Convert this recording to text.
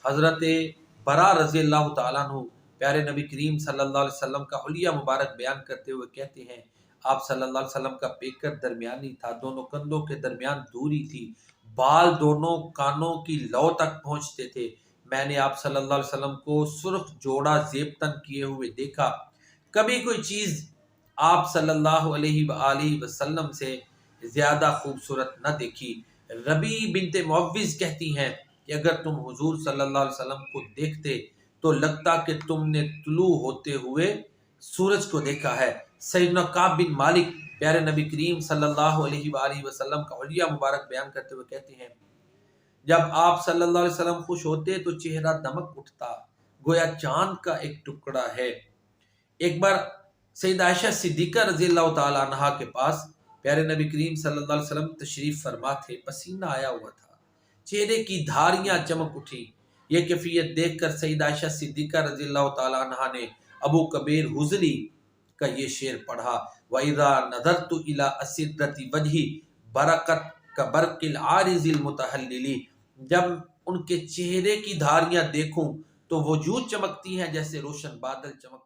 حضرت برا رضی اللہ تعالیٰ عنہ پیارے نبی کریم صلی اللہ علیہ وسلم کا حلیہ مبارک بیان کرتے ہوئے کہتے ہیں، آپ صلی اللہ علیہ وسلم کا پیکر درمیانی تھا، دونوں کندھوں کے درمیان دوری تھی، بال دونوں کانوں کی لو تک پہنچتے تھے۔ میں نے آپ صلی اللہ علیہ وسلم کو سرخ جوڑا زیب تن کیے ہوئے دیکھا، کبھی کوئی چیز آپ صلی اللہ علیہ وآلہ وسلم سے زیادہ خوبصورت نہ دیکھی۔ ربی بنت معوذ کہتی ہیں کہ اگر تم حضور صلی اللہ علیہ وسلم کو دیکھتے تو لگتا کہ تم نے طلوع ہوتے ہوئے سورج کو دیکھا ہے۔ سیدنا کعب بن مالک پیارے نبی کریم صلی اللہ علیہ وآلہ وسلم کا حلیہ مبارک بیان کرتے ہوئے کہتے ہیں، جب آپ صلی اللہ علیہ وسلم خوش ہوتے تو چہرہ دمک اٹھتا، گویا چاند کا ایک ٹکڑا ہے۔ ایک بار سیدہ عائشہ صدیقہ رضی اللہ تعالی عنہا کے پاس پیارے نبی کریم صلی اللہ علیہ وسلم تشریف فرما تھے، پسینہ آیا ہوا تھا، چہرے کی دھاریاں چمک اٹھی۔ یہ کیفیت دیکھ کر سیدہ عائشہ صدیقہ رضی اللہ تعالی عنہا نے ابو کبیر حضلی کا یہ شعر پڑھا، وَإِذَا نَظَرْتُ إِلَىٰ أَسِرَّةِ وَجْهِ بَرَقَتْ كَبَرْقِ الْعَارِضِ الْمُتَحَلِّلِ، جب ان کے چہرے کی دھاریاں دیکھوں تو وجود چمکتی ہیں جیسے روشن بادل چمک